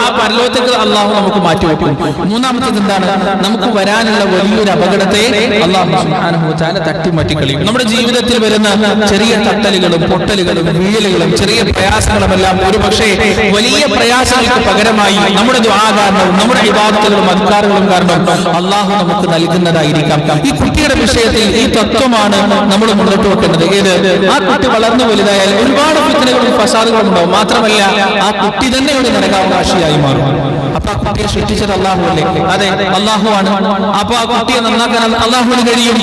ആ പരലോകത്തേക്ക് അള്ളാഹു നമുക്ക് മാറ്റിവെക്കും. മൂന്നാമത്തത് എന്താണ്? നമുക്ക് വരാനുള്ള വലിയൊരു അപകടത്തെ അള്ളാഹു സുബ്ഹാനഹു വ തആല തട്ടിമാറ്റിക്കളയും. നമ്മുടെ ജീവിതത്തിൽ വരുന്ന ചെറിയ തട്ടലുകളും പൊട്ടലുകളും വീഴലുകളും ചെറിയ പ്രയാസങ്ങളുമെല്ലാം ഒരു പക്ഷേ വലിയ പ്രയാസങ്ങൾക്ക് പകരമായി നമ്മുടെ ദുആ കാരണവും നമ്മുടെ ഇബാദത്തുകളും അദ്കാറുകളും കാരണം അള്ളാഹു നമുക്ക് നൽകുന്നതായിരിക്കും. ഈ കുട്ടിയുടെ വിഷയത്തിൽ ഈ തത്വമാണ് നമ്മൾ മുന്നോട്ട് വെക്കേണ്ടത്. ഏത്? ആ കുട്ടി വളർന്നു വലുതായാൽ ഒരുപാട് ഫിത്നകളും ഫസാദുകളും ഉണ്ടാവും. മാത്രമല്ല ആ കുട്ടി തന്നെ ഒരു നരകാവകാശിയായി മാറും. അപ്പൊ ആ കുട്ടിയെ സൃഷ്ടിച്ചത് അള്ളാഹു അല്ലേ? അതെ, അള്ളാഹു ആണ്. അപ്പൊ ആ കുട്ടിയെ നന്നാക്കാൻ അള്ളാഹുവിന് കഴിയും.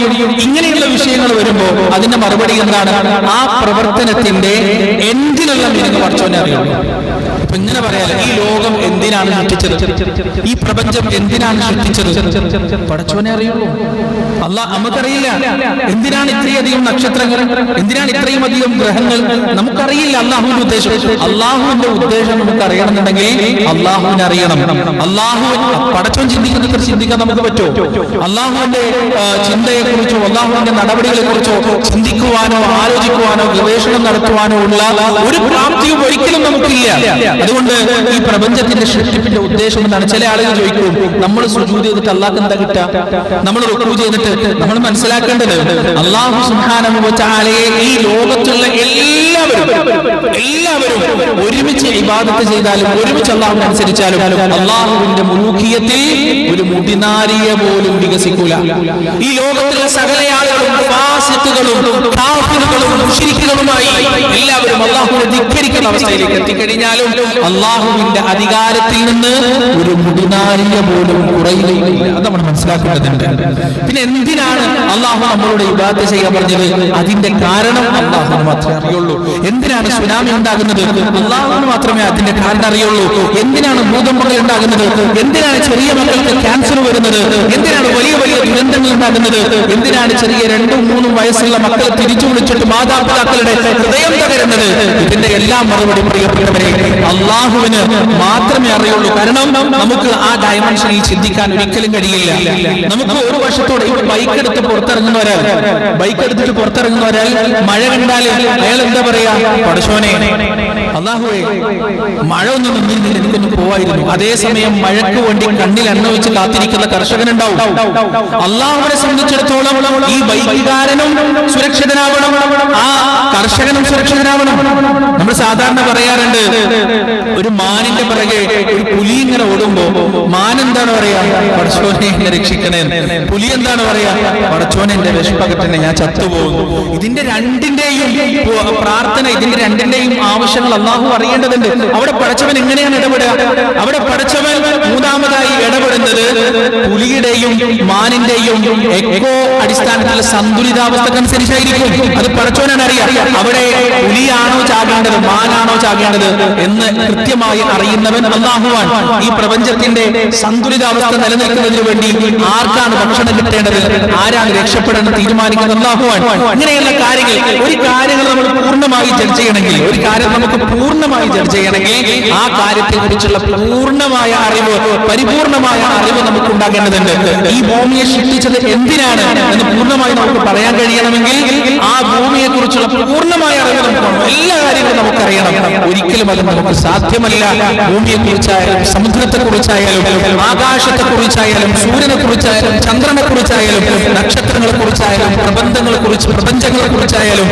ഇങ്ങനെയുള്ള വിഷയങ്ങൾ വരുമ്പോ അതിന്റെ മറുപടി എന്താണ്? ആ പ്രവർത്തനത്തിന്റെ എന്തിനുള്ള മീനിങ് പഠിച്ചോനെ അറിയുള്ളൂ. അപ്പൊ ഇങ്ങനെ പറയാലോ, ഈ ലോകം എന്തിനാണ് സൃഷ്ടിച്ചത്, ഈ പ്രപഞ്ചം എന്തിനാണ് സൃഷ്ടിച്ചത്, പടച്ചോനെ അറിയുള്ളൂ. നമുക്കറിയില്ല. എന്തിനാണ് ഇത്രയധികം നക്ഷത്രങ്ങൾ, എന്തിനാണ് ഇത്രയും അധികം ഗ്രഹങ്ങൾ, നമുക്കറിയില്ല അള്ളാഹുവിന്റെ ഉദ്ദേശം. അള്ളാഹുവിന്റെ ഉദ്ദേശം നമുക്ക് അറിയണമെന്നുണ്ടെങ്കിൽ അള്ളാഹുവിനെ അറിയണം. അള്ളാഹു പടച്ചോൻ ചിന്തിക്കുന്നത്ര ചിന്തിക്കാൻ നമുക്ക് പറ്റുമോ? അള്ളാഹുവിന്റെ ചിന്തയെ കുറിച്ചോ അള്ളാഹുവിന്റെ നടപടികളെ കുറിച്ചോ ചിന്തിക്കുവാനോ ആലോചിക്കുവാനോ ഗവേഷണം നടത്തുവാനോ ഉള്ള ഒരു പ്രാപ്തിയും ഒരിക്കലും നമുക്കില്ല. അതുകൊണ്ട് ഈ പ്രപഞ്ചത്തിന്റെ സൃഷ്ടിപ്പിന്റെ ഉദ്ദേശം എന്താണ്? ചില ആളുകൾ ചോദിക്കും, നമ്മൾ സുജൂദ് ചെയ്തിട്ട് അള്ളാഹ് എന്താ കിട്ടുക, നമ്മൾ റുക്കൂ ചെയ്തിട്ട്. നമ്മൾ മനസ്സിലാക്കേണ്ടത് അല്ലാഹു സുബ്ഹാനഹു വ തആലയെ ഈ ലോകത്തുള്ള എല്ലാവരും ഒരുമിച്ച് ഇബാദത്ത് ചെയ്താലും ഒരുമിച്ച് അള്ളാഹുവിനെ അനുസരിച്ചാലും അള്ളാഹുവിന്റെ മുലൂഖിയത്തിൽ ഒരു മുടിനാരിയെ പോലും വികസിക്കൂല. ഈ ലോകത്തുള്ള സകല ആളുകളും ഫാസിഖുകളും കാഫിറുകളും മുശ്രിക്കുകളുമായി എല്ലാവരും അള്ളാഹുവിനെ ധിക്കരിക്കുന്ന അവസ്ഥയിലേക്ക് എത്തിക്കഴിഞ്ഞാലും അള്ളാഹുവിന്റെ അധികാരത്തിൽ നിന്ന് ഒരു മുടിനാരിയ പോലും കുറയുകയില്ല. അത് നമ്മൾ മനസ്സിലാക്കേണ്ടതുണ്ട്. പിന്നെ എന്തിനാണ് അള്ളാഹു നമ്മളോട് ഇബാദത്ത് ചെയ്യാൻ പറഞ്ഞത്? അതിന്റെ കാരണം അള്ളാഹുവിന് മാത്രമേ അറിയുള്ളൂ. എന്തിനാണ് സുനാമി ഉണ്ടാകുന്നത്? അള്ളാഹുവിന് മാത്രമേ അതിന്റെ കാരണം അറിയുള്ളൂ. എന്തിനാണ് ഭൂകമ്പങ്ങൾ ഉണ്ടാകുന്നത്? എന്തിനാണ് ചെറിയ മക്കൾക്ക് ക്യാൻസർ വരുന്നത്? എന്തിനാണ് വലിയ വലിയ ദുരന്തങ്ങൾ ഉണ്ടാകുന്നത്? എന്തിനാണ് ചെറിയ 2-3 വയസ്സുള്ള മക്കളെ തിരിച്ചു വിളിച്ചിട്ട് മാതാപിതാക്കളുടെ ഹൃദയം തകരുന്നത്? ഇതിന്റെ എല്ലാം മറുപടി പ്രിയപ്പെട്ടവരെ അള്ളാഹുവിന് മാത്രമേ അറിയുള്ളൂ. കാരണം നമുക്ക് ആ ഡയമെൻഷനിൽ ചിന്തിക്കാൻ ഒരിക്കലും കഴിയില്ല. നമുക്ക് ഒരു വർഷത്തോടെ ബൈക്ക് എടുത്തിട്ട് പുറത്തിറങ്ങുന്ന ഒരാൾ മഴ കണ്ടാൽ അയാൾ എന്താ പറയാ? പടച്ചോനെ, അള്ളാഹുവേ, മഴ ഒന്നും നിന്നിരുന്നില്ല, എനിക്കൊന്ന് പോവായിരുന്നു. അതേസമയം മഴയ്ക്ക് വേണ്ടി കണ്ണിൽ എണ്ണ വെച്ച് കാത്തിരിക്കുന്ന കർഷകനുണ്ടാവും. അള്ളാഹുവിനെ സംബന്ധിച്ചിടത്തോളം ഈ ബൈക്കുകാരനും സുരക്ഷിതനാവണം, ആ കർഷകനും സുരക്ഷിതനാവണം. നമ്മൾ സാധാരണ പറയാറുണ്ട്, ഒരു മാനിന്റെ പിറകെ ഒരു പുലി ഇങ്ങനെ ഓടുമ്പോ മാൻ എന്താണ് പറയാ? പടച്ചോനെ എന്നെ രക്ഷിക്കണേ. പുലി എന്താണ് പറയാ? പടച്ചോനെ എന്റെ വിശപ്പകറ്റണേ, ഞാൻ ചത്തുപോകുന്നു. ഇതിന്റെ രണ്ടിന്റെയും പ്രാർത്ഥന, ഇതിന്റെ രണ്ടിന്റെയും ആവശ്യങ്ങൾ അള്ളാഹു അറിയേണ്ടതുണ്ട്. അവിടെ പടച്ചവൻ എങ്ങനെയാണ് ഇടപെടുക? അവിടെ പടച്ചവൻ മൂന്നാമതായി ഇടപെടുന്നത് പുലിയുടെയും മാനിന്റെയും എക്കോ അടിസ്ഥാനത്തിലുള്ള സന്തുലിതാവസ്ഥക്കനുസരിച്ചായിരിക്കും. അത് പടച്ചവനാണ് അറിയാം. അവിടെ പുലിയാണോ ചാകേണ്ടത്, മാനാണോ ചാകേണ്ടത് എന്ന് കൃത്യമായി അറിയുന്നവൻ അല്ലാഹുവാൻ. ഈ പ്രപഞ്ചത്തിന്റെ സന്തുലിതാവസ്ഥ നിലനിൽക്കുന്നതിന് വേണ്ടി ആർക്കാണ് ഭക്ഷണം കിട്ടേണ്ടത്, ആരാണ് രക്ഷപ്പെടേണ്ടത് തീരുമാനിക്കുന്നത് അല്ലാഹുവാൻ. ഇങ്ങനെയുള്ള കാര്യങ്ങൾ, ഒരു കാര്യങ്ങൾ നമ്മൾ പൂർണ്ണമായി ജഡ്ജ് ചെയ്യണമെങ്കിൽ, ഒരു കാര്യം നമുക്ക് പൂർണ്ണമായി ജഡ്ജ് ചെയ്യണമെങ്കിൽ ആ കാര്യത്തെ കുറിച്ചുള്ള പൂർണ്ണമായ അറിവ്, പരിപൂർണമായ അറിവ് നമുക്ക് ഉണ്ടാകേണ്ടതുണ്ട്. ഈ ഭൂമിയെ സൃഷ്ടിച്ചത് എന്തിനാണ് എന്ന് പൂർണ്ണമായി നമുക്ക് പറയാൻ കഴിയണമെങ്കിൽ ആ ഭൂമിയെ കുറിച്ചുള്ള പൂർണ്ണമായ അറിവ് നമുക്ക് വേണം. എല്ലാ കാര്യങ്ങളും നമുക്കറിയണം. ഒരിക്കലും അത് നമുക്ക് സാധ്യമല്ല. ഭൂമിയെ കുറിച്ചായാലും സമുദ്രത്തെ കുറിച്ചായാലും ആകാശത്തെ കുറിച്ചായാലും സൂര്യനെ കുറിച്ചായാലും ചന്ദ്രനെ കുറിച്ചായാലും നക്ഷത്രങ്ങളെ കുറിച്ചായാലും പ്രപഞ്ചങ്ങളെ കുറിച്ചായാലും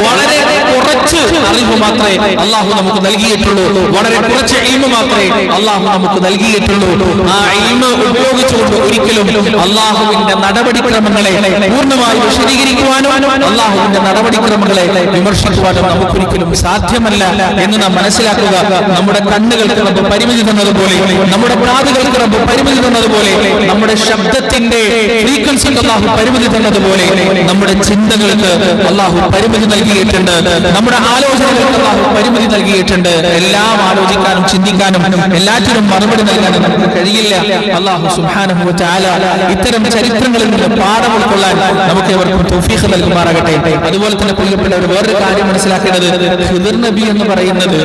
വളരെ കുറച്ച് അറിവ് മാത്രമേ അള്ളാഹു നമുക്ക് നൽകിയിട്ടുള്ളൂ, വളരെ കുറച്ച് ഇൽമ് മാത്രമേ അള്ളാഹു നമുക്ക് നൽകിയിട്ടുള്ളൂ. ആ ഇൽമ് ഉപയോഗിച്ചുകൊണ്ട് ഒരിക്കലും അള്ളാഹുവിന്റെ നടപടിക്രമങ്ങളെ പൂർണ്ണമായി വിശദീകരിക്കുവാനോ അള്ളാഹുവിന്റെ നടപടിക്രമങ്ങളെ വിമർശിക്കുവാനോ നമുക്കൊരിക്കലും സാധ്യമല്ല എന്ന് നാം മനസ്സിലാക്കുക. നമ്മുടെ കണ്ണുകൾക്ക് റബ്ബ് പരിമിതി തന്നതുപോലെ, നമ്മുടെ കാതുകൾക്ക് റബ്ബ് പരിമിതി തന്നതുപോലെ, നമ്മുടെ ശബ്ദത്തിന്റെ ഫ്രീക്വൻസിക്ക് അള്ളാഹു പരിമിതി തന്നതുപോലെ, നമ്മുടെ ചിന്തകൾക്ക് അള്ളാഹു പരിമിതി നൽകിയിട്ടുണ്ട്, നമ്മുടെ ആലോചനകൾക്ക് അള്ളാഹു പരിമിതി നൽകിയിട്ടുണ്ട്. എല്ലാം ആലോചിക്കാനും ചിന്തിക്കാനും എല്ലാറ്റിനും മറുപടി നൽകാനും നമുക്ക് കഴിയില്ല. അള്ളാഹു സുബ്ഹാനഹു വ തആല ഇത്തരം ചരിത്രങ്ങളിൽ നിന്ന് പാഠം ഉൾക്കൊള്ളാൻ നമുക്ക് ഏവർക്കും തൗഫീഖ് നൽകുമാറാകട്ടെ. അതുപോലെ തന്നെ പ്രിയപ്പെട്ടവർ, വേറൊരു കാര്യം മനസ്സിലാക്കേണ്ടത്, ഖിദർ നബി എന്ന് പറയുന്നത്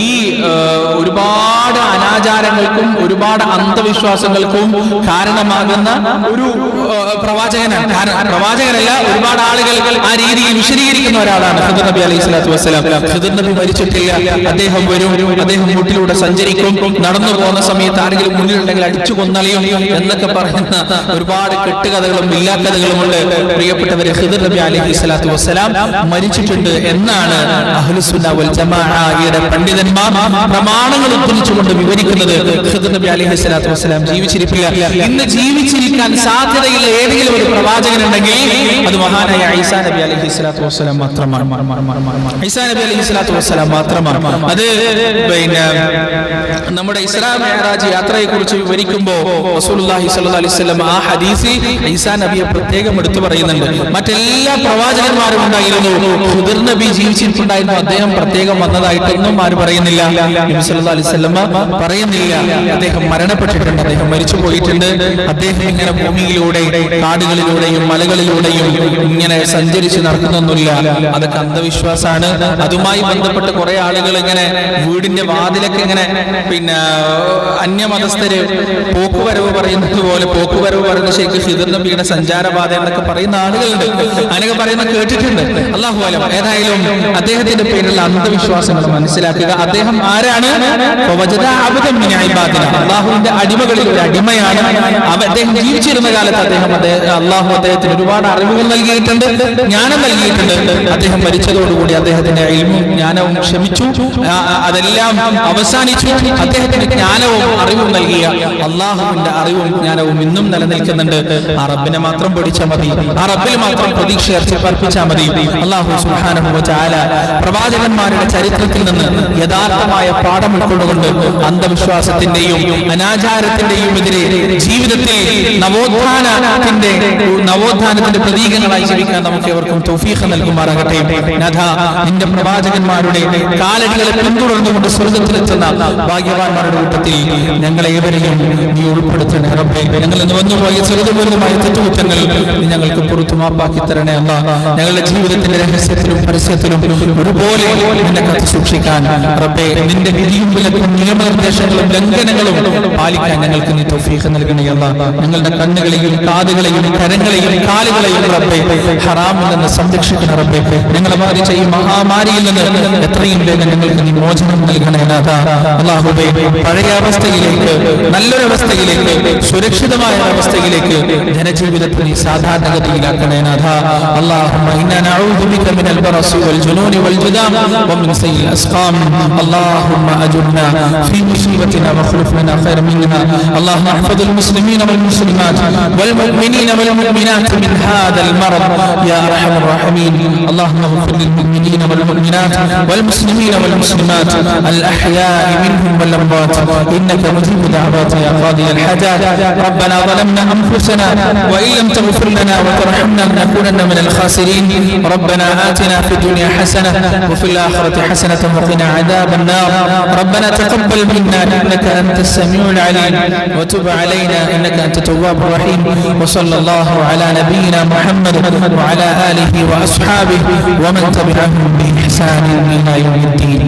ഈ ഒരുപാട് അനാചാരങ്ങൾക്കും ഒരുപാട് അന്ധവിശ്വാസങ്ങൾക്കും കാരണമാകുന്ന ഒരു പ്രവാചകനാണ്. പ്രവാചകനല്ല, ഒരുപാട് ആളുകൾ ആ രീതിയിൽ വിശദീകരിക്കുന്ന ഒരാളാണ് ഖിദർ നബി അലൈഹി സ്വലാത്തു വസ്സലാം. ഖിദർ നബി മരിച്ചിട്ടില്ല, അദ്ദേഹം വരും, അദ്ദേഹം വീട്ടിലൂടെ സഞ്ചരിക്കും, നടന്നു പോകുന്ന സമയത്ത് ആരെങ്കിലും മുന്നിലുണ്ടെങ്കിൽ അടിച്ചു കൊന്നളിയും എന്നൊക്കെ പറയുന്ന ഒരുപാട് കെട്ടുകഥകളും ഇല്ലാക്കഥകളും ഉണ്ട്. പ്രിയപ്പെട്ടവരെ, ഖിദർ നബി അലൈഹി സ്വലാത്തു വസ്സലാം മരിച്ചിട്ടുണ്ട് എന്നാണ് അഹ്ലുസുന്ന വൽ ജമാഅയുടെ പണ്ഡിതന്മാർ പ്രമാണങ്ങൾ ഉദ്ധരിച്ചുകൊണ്ട് വിവരിക്കുന്നത്. ഖിദർ നബി അലൈഹി സ്വലാത്തു വസ്സലാം ജീവിച്ചിരിപ്പില്ല. ഇന്ന് ജീവിച്ചിരിക്കാൻ സാധ്യതയുള്ള ഏതെങ്കിലും ഒരു പ്രവാചകൻ ഉണ്ടെങ്കിൽ അത് മഹാനായ ഈസാ നബി അലൈഹി സ്വലാത്തു വസ്സലാം മാത്രമാണ്. ഈസാ നബി അലൈഹി സ്വലാത്തു വസ്സലാം മാത്രമാണ്. അത് പിന്നെ നമ്മുടെ ഇസ്രാ മിഅ്റാജ് യാത്രയെ കുറിച്ച് വിവരിക്കുമ്പോൾ റസൂലുള്ളാഹി സ്വല്ലല്ലാഹു അലൈഹി വസല്ലം ആ ഹദീസിൽ ഈസാ നബിയെ പ്രത്യേകം എടുത്തു പറയുന്നുണ്ട്. മറ്റെല്ലാ പ്രവാചകന്മാരും ഉണ്ടായിരുന്നു, ഖിദർ നബി ജീവിച്ചിട്ടുണ്ടായിരുന്നു, അദ്ദേഹം പ്രത്യേകം വന്നതായിട്ടൊന്നും ആരും പറയുന്നില്ല. നബി സല്ലല്ലാഹു അലൈഹി വസല്ലം പറയുന്നില്ല അദ്ദേഹം മരണപ്പെട്ടിട്ടുണ്ട്, അദ്ദേഹം മരിച്ചു പോയിട്ടുണ്ട്. അദ്ദേഹം ഇങ്ങനെ ഭൂമിയിലൂടെ കാടുകളിലൂടെയും മലകളിലൂടെയും ഇങ്ങനെ സഞ്ചരിച്ച് നടക്കുന്നൊന്നുമില്ല. അതൊക്കെ അന്ധവിശ്വാസമാണ്. അതുമായി ബന്ധപ്പെട്ട് കുറെ ആളുകൾ ഇങ്ങനെ വീടിന്റെ വാതിലൊക്കെ ഇങ്ങനെ പിന്നെ അന്യമതസ്ഥര് പോക്കുവരവ് പറയുന്നത് പോലെ പോക്കുവരവ് പറയുന്ന ശരിക്കും ഖിദർ നബിയുടെ സഞ്ചാരപാത എന്നൊക്കെ പറയുന്ന ആളുകളുണ്ട്. അതിനൊക്കെ പറയുന്ന കേട്ടിട്ടുണ്ട്. അല്ലാഹു അലം. ഏതായാലും അദ്ദേഹത്തിന്റെ പേരിലുള്ള അന്ധവിശ്വാസങ്ങൾ മനസ്സിലാക്കുക. അദ്ദേഹം ആരാണ്? അള്ളാഹുവിന്റെ അടിമകളിൽ ഒരു അടിമയാണ്. അദ്ദേഹം ജീവിച്ചിരുന്ന കാലത്ത് അള്ളാഹു അദ്ദേഹത്തിന് ഒരുപാട് അറിവുകൾ നൽകിയിട്ടുണ്ട്, ജ്ഞാനം നൽകിയിട്ടുണ്ട്. അദ്ദേഹം മരിച്ചതോടുകൂടി അദ്ദേഹത്തിന്റെ ഇൽമും ജ്ഞാനവും ക്ഷമിച്ചു, അതെല്ലാം അവസാനിച്ചു. അദ്ദേഹത്തിന് ജ്ഞാനവും അറിവും നൽകിയ അള്ളാഹുവിന്റെ അറിവും ജ്ഞാനവും ഇന്നും നിലനിൽക്കുന്നുണ്ട്. ആ റബ്ബിനെ മാത്രം പഠിച്ചാൽ മതി, ആ റബ്ബിൽ മാത്രം പ്രതീക്ഷ അർപ്പിച്ചാൽ മതി. അള്ളാഹു സുബ്ഹാനഹു വ തആല പ്രവാചകന്മാരുടെ ചരിത്രത്തിൽ നിന്ന് യഥാർത്ഥമായ പാഠം ഉൾക്കൊണ്ടുകൊണ്ട് അന്ധവിശ്വാസത്തിന്റെയും അനാചാരത്തിന്റെയും എതിരെ ജീവിതത്തിൽ നവോത്ഥാനത്തിന്റെ പ്രതീകങ്ങളായി ജീവിക്കാൻ നമുക്ക് ഏവർക്കും തൗഫീഖ് നൽകുമാറാകട്ടെ. നാഥാ, നിന്റെ പ്രവാചകന്മാരുടെ കാലടികളെ പിന്തുടർന്നുകൊണ്ട് സ്വർഗ്ഗത്തിലെത്തുന്ന ഭാഗ്യവാന്മാരുടെ കൂട്ടത്തിൽ ഞങ്ങളെ ഏവരെയും നീ ഉൾപ്പെടുത്തണേ റബ്ബേ. ഞങ്ങൾ ഇന്ന് വന്നുപോയ ചെറുതുപോലുമായ തെറ്റുകുറ്റങ്ങൾ നീ ഞങ്ങൾക്ക് പുറത്തു മാപ്പാക്കി തരണേ അല്ലാഹ്. ഞങ്ങളുടെ ജീവിതത്തിന്റെ രഹസ്യത്തിലും പരസ്യത്തിലും ഒരുപോലെ നിന്നെ കാത്തു സൂക്ഷിക്കാൻ റബ്ബേ, നിന്റെ വിധിയും വിലക്കും നിയമനിർദ്ദേശങ്ങളും ലംഘനങ്ങളും പാലിക്കാൻ ഞങ്ങൾക്ക് നീ തൗഫീഖ് നൽകണേ അല്ലാഹ്. ഞങ്ങളുടെ കണ്ണുകളെയും കാതുകളെയും കരങ്ങളെയും കാലുകളെയും റബ്ബേ ഹറാമിൽ നിന്ന് സംരക്ഷിക്കണം റബ്ബേ. ഞങ്ങളെ ബാധിച്ച ഈ മഹാമാരിയിൽ നിന്ന് എത്രയും വേഗം ഞങ്ങൾക്ക് നീ മോചനം നൽകണേ നാഥാ. അല്ലാഹുവേ, പഴയ അവസ്ഥയിലേക്ക്, നല്ലൊരവസ്ഥയിലേക്ക്, സുരക്ഷിതമായ അവസ്ഥയിലേക്ക് ജനജീവിതത്തെ നീ സാധാരണഗതിയിലാക്കണേ നാഥാ. അല്ലാഹുമ്മ ഇന്നാ നഊദു ബിക മിനൽ ബറസി വൽ ജുനൂനി വൽ ജുദാം വമിൻ സയ്യിൽ അസ്ഖാം. അല്ലാഹുമ്മ അജുർനാ ഫീ മുസീബത്തിനാ വഖ്ലുഫ് ലനാ ഖൈറൻ മിൻഹാ. അല്ലാഹുമ്മ احفظ المسلمين والمسلمات والمؤمنين والمؤمنات من هذا المرض يا ارحم الراحمين. اللهم اغفر للمؤمنين والمؤمنات والمسلمين والمسلمات الاحياء منهم والاموات انك مجيب دعوات يا قاضي الحاجات. ربنا ظلمنا انفسنا وان لم تغفر لنا وترحمنا لنكونن من الخاسرين. ربنا آتنا في الدنيا حسنة وفي الآخرة حسنة وقنا عذاب النار. ربنا تقبل منا إنك أنت السميع العليم وتب علينا إنك أنت التواب الرحيم. وصلى الله على نبينا محمد وعلى آله وأصحابه ومن تبعهم بإحسان إلى يوم الدين.